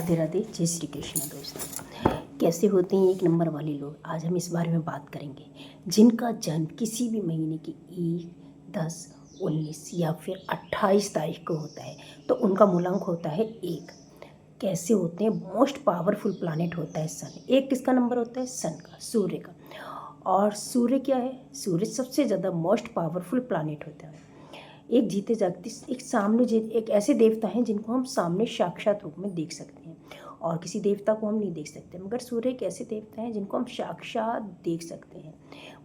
राधे राधे, जय श्री कृष्ण। दोस्तों, कैसे होते हैं एक नंबर वाले लोग, आज हम इस बारे में बात करेंगे। जिनका जन्म किसी भी महीने की 1, 10, 19 या फिर 28 तारीख को होता है तो उनका मूलांक होता है 1। कैसे होते हैं? मोस्ट पावरफुल प्लैनेट होता है सन। एक किसका नंबर होता है? सन का, सूर्य का। और सूर्य क्या है? सूर्य सबसे ज़्यादा मोस्ट पावरफुल प्लैनेट होता है। एक जीते जागते एक सामने एक ऐसे देवता हैं जिनको हम सामने साक्षात रूप में देख सकते हैं, और किसी देवता को हम नहीं देख सकते, मगर सूर्य एक ऐसे देवता हैं जिनको हम साक्षात देख सकते हैं।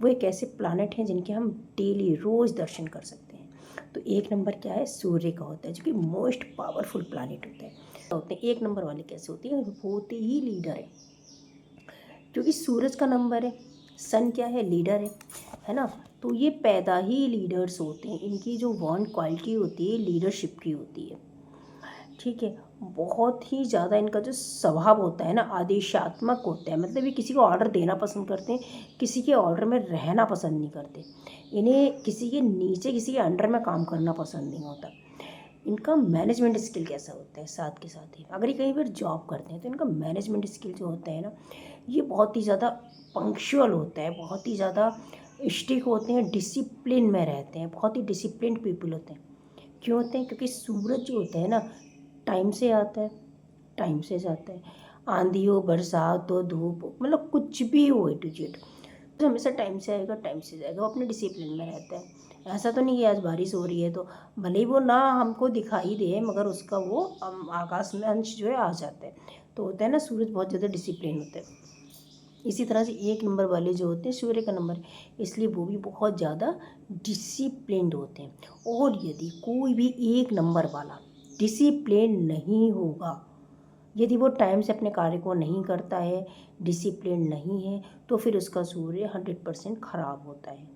वो एक ऐसे प्लैनेट हैं जिनके हम डेली रोज़ दर्शन कर सकते हैं। तो एक नंबर क्या है? सूर्य का होता है, जो कि मोस्ट पावरफुल प्लैनेट होता है। एक नंबर वाले कैसे होते हैं? होते ही लीडर है, क्योंकि सूरज का नंबर है, सन क्या है? लीडर है ना। तो ये पैदा ही लीडर्स होते हैं। इनकी जो वन क्वालिटी होती है लीडरशिप की होती है, ठीक है। बहुत ही ज़्यादा इनका जो स्वभाव होता है ना, आदेशात्मक होता है। मतलब ये किसी को ऑर्डर देना पसंद करते हैं, किसी के ऑर्डर में रहना पसंद नहीं करते। इन्हें किसी के नीचे, किसी के अंडर में काम करना पसंद नहीं होता। इनका मैनेजमेंट स्किल कैसा होता है? साथ के साथ ही अगर ये कहीं पर जॉब करते हैं तो इनका मैनेजमेंट स्किल जो होता है ना, ये बहुत ही ज़्यादा पंक्चुअल होता है, बहुत ही ज़्यादा स्ट्रिक्ट होते हैं, डिसिप्लिन में रहते हैं, बहुत ही डिसिप्लिन्ड पीपल होते हैं। क्यों होते हैं? क्योंकि सूरज जो होता है ना, टाइम से आता है, टाइम से जाता है। आंधी हो, बरसात हो, धूप हो, मतलब कुछ भी हो, ए टू जेड तो हमेशा टाइम से आएगा, टाइम से जाएगा। वो अपने डिसिप्लिन में रहता है। ऐसा तो नहीं कि आज बारिश हो रही है तो भले ही वो ना हमको दिखाई दे, मगर उसका वो आकाश में अंश जो है आ जाता है। तो होता है ना, सूरज बहुत ज़्यादा डिसिप्लिन होता है। इसी तरह से एक नंबर वाले जो होते हैं सूर्य का नंबर, इसलिए वो भी बहुत ज़्यादा डिसिप्लिन्ड होते हैं। और यदि कोई भी एक नंबर वाला डिसिप्लिन नहीं होगा, यदि वो टाइम से अपने कार्य को नहीं करता है, डिसिप्लिन नहीं है, तो फिर उसका सूर्य 100% ख़राब होता है।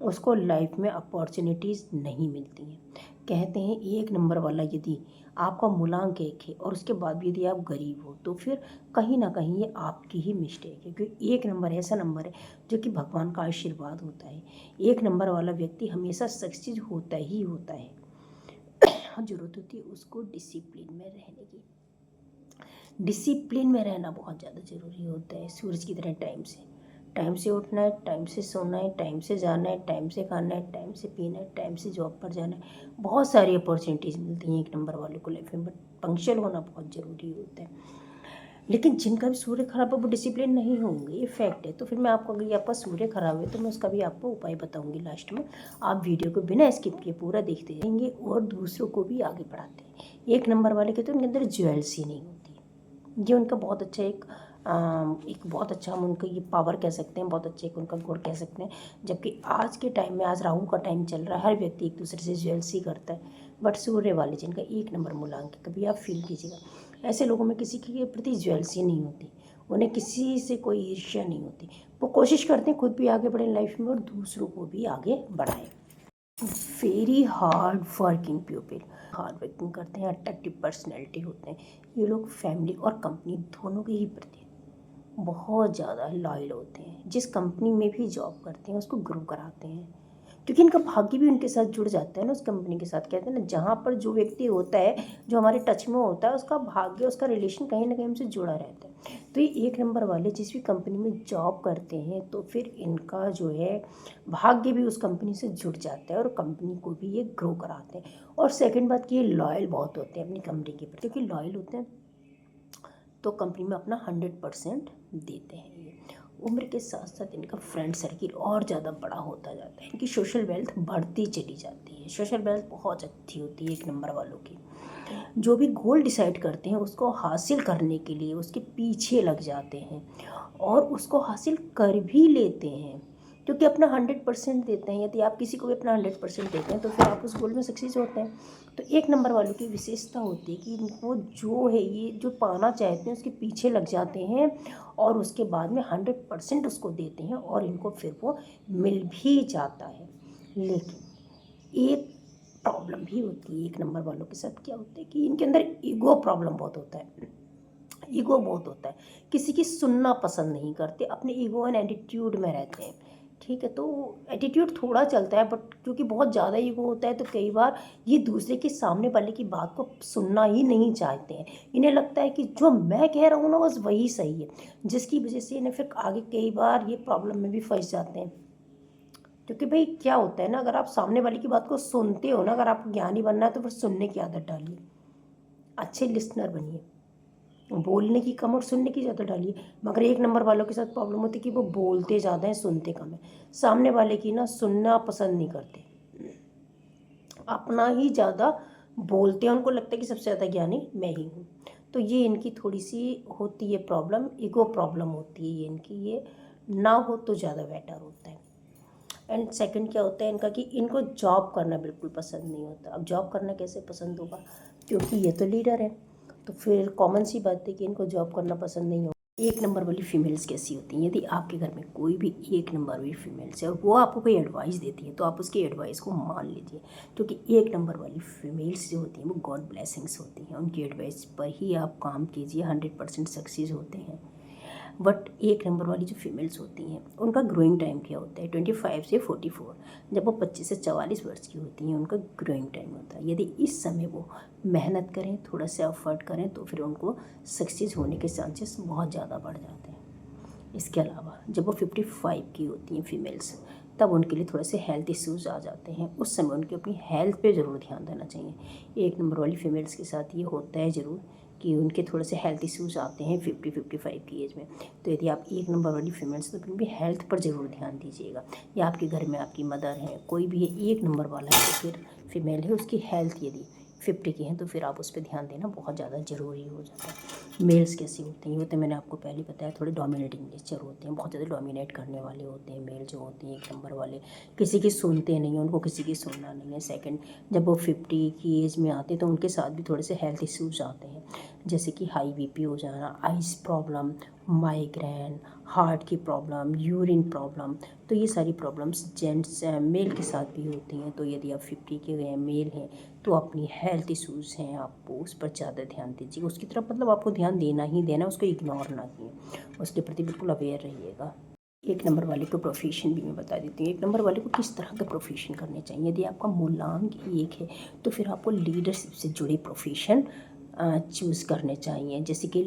उसको लाइफ में अपॉर्चुनिटीज़ नहीं मिलती हैं। कहते हैं एक नंबर वाला यदि आपका मूलांक 1 है और उसके बाद भी यदि आप गरीब हो, तो फिर कहीं ना कहीं ये आपकी ही मिस्टेक है, क्योंकि एक नंबर ऐसा नंबर है जो कि भगवान का आशीर्वाद होता है। एक नंबर वाला व्यक्ति हमेशा सक्सेस होता ही होता है। ज़रूरत होती है उसको डिसिप्लिन में रहने की। डिसिप्लिन में रहना बहुत ज़्यादा ज़रूरी होता है। सूरज की तरह टाइम से उठना है, टाइम से सोना है, टाइम से जाना है, टाइम से खाना है, टाइम से पीना है, टाइम से जॉब पर जाना है। बहुत सारी अपॉर्चुनिटीज़ मिलती हैं एक नंबर वाले को लाइफ में, बट पंक्चुअल होना बहुत ज़रूरी होता है। लेकिन जिनका भी सूर्य खराब है वो डिसिप्लिन नहीं होंगे, ये फैक्ट है। तो फिर मैं आपको, अगर आपका सूर्य खराब है तो मैं उसका भी आपको उपाय बताऊंगी लास्ट में। आप वीडियो को बिना स्किप किए पूरा देखते रहेंगे और दूसरों को भी आगे बढ़ाते हैं। एक नंबर वाले के तो उनके अंदर ज्वेलसी नहीं होती। ये उनका बहुत अच्छा एक बहुत अच्छा हम उनका ये पावर कह सकते हैं, बहुत अच्छा एक उनका गुण कह सकते हैं। जबकि आज के टाइम में, आज राहु का टाइम चल रहा है, हर व्यक्ति एक दूसरे से ज्वेलसी करता है। बट सूर्य वाले जिनका एक नंबर मूलांक है, कभी आप फील कीजिएगा, ऐसे लोगों में किसी के प्रति ज्वेलसी नहीं होती, उन्हें किसी से कोई ईर्ष्या नहीं होती। वो कोशिश करते हैं खुद भी आगे बढ़ें लाइफ में और दूसरों को भी आगे बढ़ाएं। Very hard working people, hard working करते हैं, अट्रैक्टिव पर्सनैलिटी होते हैं। ये लोग फैमिली और कंपनी दोनों के ही प्रति बहुत ज़्यादा लॉयल होते हैं। जिस कंपनी में भी जॉब करते हैं उसको ग्रो कराते हैं, क्योंकि इनका भाग्य भी उनके साथ जुड़ जाता है ना, उस कंपनी के साथ। कहते हैं ना, जहाँ पर जो व्यक्ति होता है, जो हमारे टच में होता है, उसका भाग्य, उसका रिलेशन कहीं ना कहीं हमसे जुड़ा रहता है। तो ये एक नंबर वाले जिस भी कंपनी में जॉब करते हैं तो फिर इनका जो है भाग्य भी उस कंपनी से जुड़ जाता है और कंपनी को भी ये ग्रो कराते हैं। और सेकेंड बात कि ये लॉयल बहुत होते हैं अपनी कंपनी के प्रति, क्योंकि लॉयल होते हैं तो कंपनी में अपना 100% देते हैं। ये उम्र के साथ साथ इनका फ्रेंड सर्किल और ज़्यादा बड़ा होता जाता है, इनकी सोशल वेल्थ बढ़ती चली जाती है। सोशल वेल्थ बहुत अच्छी होती है एक नंबर वालों की। जो भी गोल डिसाइड करते हैं उसको हासिल करने के लिए उसके पीछे लग जाते हैं और उसको हासिल कर भी लेते हैं, क्योंकि अपना 100% देते हैं। यदि आप किसी को भी अपना 100% देते हैं तो फिर आप उस गोल में सक्सेस होते हैं। तो एक नंबर वालों की विशेषता होती है कि इनको जो है, ये जो पाना चाहते हैं उसके पीछे लग जाते हैं और उसके बाद में 100% उसको देते हैं और इनको फिर वो मिल भी जाता है। लेकिन एक प्रॉब्लम भी होती है एक नंबर वालों के साथ। क्या होता है कि इनके अंदर ईगो प्रॉब्लम बहुत होता है। ईगो बहुत होता है, किसी की सुनना पसंद नहीं करते, अपने ईगो एंड एटीट्यूड में रहते हैं। ठीक है, तो एटीट्यूड थोड़ा चलता है, बट क्योंकि बहुत ज़्यादा ईगो होता है तो कई बार ये दूसरे के सामने वाले की बात को सुनना ही नहीं चाहते हैं। इन्हें लगता है कि जो मैं कह रहा हूँ ना बस वही सही है, जिसकी वजह से इन्हें फिर आगे कई बार ये प्रॉब्लम में भी फंस जाते हैं। क्योंकि भाई क्या होता है ना, अगर आप सामने वाले की बात को सुनते हो ना, अगर आपको ज्ञानी बनना है तो फिर सुनने की आदत डालिए, अच्छे लिसनर बनिए, बोलने की कम और सुनने की ज़्यादा डालिए। मगर एक नंबर वालों के साथ प्रॉब्लम होती है कि वो बोलते ज़्यादा हैं सुनते कम है, सामने वाले की ना सुनना पसंद नहीं करते, अपना ही ज़्यादा बोलते हैं, उनको लगता है कि सबसे ज़्यादा ज्ञानी मैं ही हूँ। तो ये इनकी थोड़ी सी होती है प्रॉब्लम, ईगो प्रॉब्लम होती है ये इनकी, ये ना हो तो ज़्यादा बेटर होता है। एंड सेकंड क्या होता है इनका कि इनको जॉब करना बिल्कुल पसंद नहीं होता। अब जॉब करना कैसे पसंद होगा, क्योंकि ये तो लीडर है, तो फिर कॉमन सी बात है कि इनको जॉब करना पसंद नहीं होगा। एक नंबर वाली फीमेल्स कैसी होती हैं, यदि आपके घर में कोई भी एक नंबर वाली फीमेल्स है और वो आपको कोई एडवाइस देती है तो आप उसकी एडवाइस को मान लीजिए, क्योंकि एक नंबर वाली फीमेल्स जो होती हैं वो गॉड ब्लेसिंग्स होती हैं, उनकी एडवाइस पर ही आप काम कीजिए, 100% सक्सेस होते हैं। बट एक नंबर वाली जो फीमेल्स होती हैं उनका ग्रोइंग टाइम क्या होता है, 25 से 44, जब वो 25 से 44 वर्ष की होती हैं उनका ग्रोइंग टाइम होता है। यदि इस समय वो मेहनत करें, थोड़ा सा एफर्ट करें, तो फिर उनको सक्सेस होने के चांसेस बहुत ज़्यादा बढ़ जाते हैं। इसके अलावा जब वो 55 की होती हैं फीमेल्स, तब उनके लिए थोड़े से हेल्थ इश्यूज़ आ जाते हैं, उस समय उनकी अपनी हेल्थ पे ज़रूर ध्यान देना चाहिए। एक नंबर वाली फीमेल्स के साथ ये होता है ज़रूर कि उनके थोड़े से हेल्थ इश्यूज़ आते हैं 50-55 की एज में। तो यदि आप एक नंबर वाली फीमेल्स तो अपनी भी हेल्थ पर ज़रूर ध्यान दीजिएगा, या आपके घर में आपकी मदर है, कोई भी है एक नंबर वाला है तो फिर फीमेल है, उसकी हेल्थ यदि 50 की हैं तो फिर आप उस पर ध्यान देना बहुत ज़्यादा ज़रूरी हो जाता है। मेल्स कैसे होते हैं, ये तो मैंने आपको पहले बताया, थोड़े डोमिनेटिंग नेचर होते हैं, बहुत ज़्यादा डोमिनेट करने वाले होते हैं मेल जो होते हैं एक नंबर वाले, किसी की सुनते नहीं हैं, उनको किसी की सुनना नहीं है। सेकंड, जब वो 50 की एज में आते हैं तो उनके साथ भी थोड़े से हेल्थ इश्यूज आते हैं, जैसे कि हाई बीपी हो जाना, आइस प्रॉब्लम, माइग्रेन, हार्ट की प्रॉब्लम, यूरिन प्रॉब्लम। तो ये सारी प्रॉब्लम्स जेंट्स मेल के साथ भी होती हैं। तो यदि आप 50 के मेल हैं तो अपनी हेल्थ इश्यूज़ हैं, आपको उस पर ज़्यादा ध्यान दीजिए, उसकी तरफ मतलब आपको ध्यान देना ही देना, उसको इग्नोर ना कीजिए, उसके प्रति बिल्कुल अवेयर रहिएगा। एक नंबर वाले को प्रोफेशन भी मैं बता देती हूँ, एक नंबर वाले को किस तरह के प्रोफेशन करने चाहिए। यदि आपका मूलांक 1 है तो फिर आपको लीडरशिप से जुड़े प्रोफेशन चूज़ करने चाहिए, जैसे कि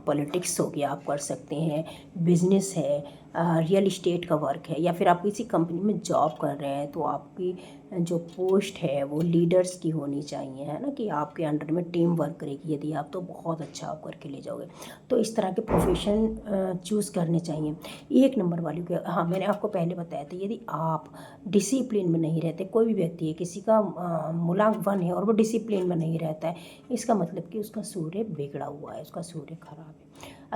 पॉलिटिक्स हो गया, आप कर सकते हैं, बिजनेस है, रियल इस्टेट का वर्क है, या फिर आप किसी कंपनी में जॉब कर रहे हैं तो आपकी जो पोस्ट है वो लीडर्स की होनी चाहिए, है ना, कि आपके अंडर में टीम वर्क करेगी यदि आप, तो बहुत अच्छा आप करके ले जाओगे। तो इस तरह के प्रोफेशन चूज़ करने चाहिए एक नंबर वाले को। हाँ, मैंने आपको पहले बताया था, यदि आप डिसिप्लिन में नहीं रहते, कोई भी व्यक्ति है, किसी का मूलांक 1 है और वो डिसिप्लिन में नहीं रहता है, इसका मतलब कि उसका सूर्य बिगड़ा हुआ है, उसका सूर्य खराब है।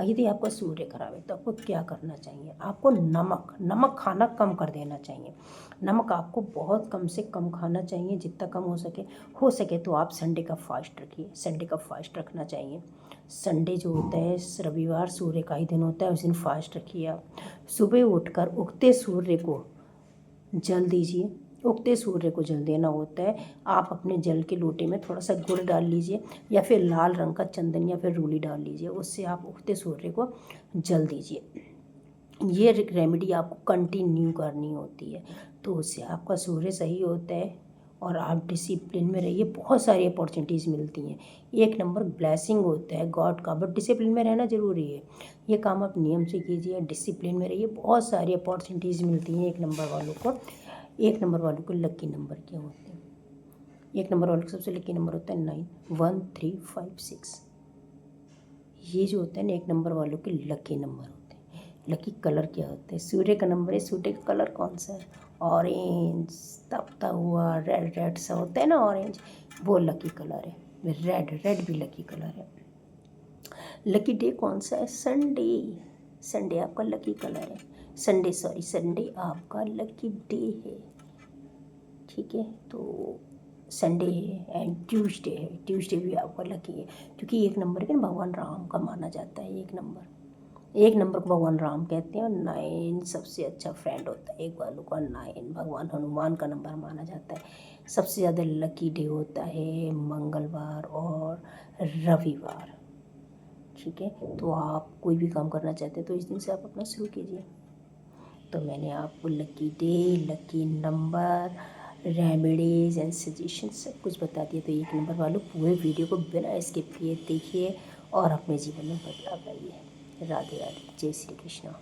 यदि आपका सूर्य खराब है तो आपको क्या करना चाहिए, आपको नमक खाना कम कर देना चाहिए। नमक आपको बहुत कम से कम खाना चाहिए, जितना कम हो सके तो आप संडे का फास्ट रखिए, संडे का फास्ट रखना चाहिए। संडे जो होता है, रविवार सूर्य का ही दिन होता है, उस दिन फास्ट रखिए आप। सुबह उठकर उगते सूर्य को जल दीजिए, उगते सूर्य को जल देना होता है। आप अपने जल के लोटे में थोड़ा सा गुड़ डाल लीजिए, या फिर लाल रंग का चंदन या फिर रूली डाल लीजिए, उससे आप उगते सूर्य को जल दीजिए। ये रेमेडी आपको कंटिन्यू करनी होती है, तो उससे आपका सूर्य सही होता है और आप डिसिप्लिन में रहिए, बहुत सारी अपॉर्चुनिटीज़ मिलती हैं। एक नंबर ब्लेसिंग होता है गॉड का, बट डिसिप्लिन में रहना ज़रूरी है। ये काम आप नियम से कीजिए, डिसिप्लिन में रहिए, बहुत सारी अपॉर्चुनिटीज़ मिलती हैं एक नंबर वालों को। एक नंबर वालों को लकी नंबर क्या होते हैं, एक नंबर वालों का सबसे लकी नंबर होता है 9, 1, 3, 5, 6। ये जो होता है ना एक नंबर वालों के लकी नंबर होते हैं। लकी कलर क्या होते हैं, सूर्य का नंबर है, सूर्य का कलर कौन सा है, ऑरेंज, तपता हुआ रेड रेड सा होता है ना ऑरेंज, वो लकी कलर है। रेड, रेड भी लकी कलर है। लकी डे कौन सा है, संडे, संडे आपका लकी कलर है, संडे आपका लकी डे है। ठीक है, तो संडे है एंड ट्यूसडे है, ट्यूसडे भी आपका लकी है, क्योंकि एक नंबर के भगवान राम का माना जाता है। एक नंबर को भगवान राम कहते हैं, और 9 सबसे अच्छा फ्रेंड होता है एक वालों का। 9 भगवान हनुमान का नंबर माना जाता है। सबसे ज़्यादा लकी डे होता है मंगलवार और रविवार। ठीक है, तो आप कोई भी काम करना चाहते हैं तो इस दिन से आप अपना शुरू कीजिए। तो मैंने आपको lucky day, lucky number, remedies and suggestion सब कुछ बता दिया। तो 1 नंबर वालों पूरे वीडियो को बिना स्किप किए देखिए और अपने जीवन में बदलाव लाइए। राधे राधे, जय श्री कृष्णा।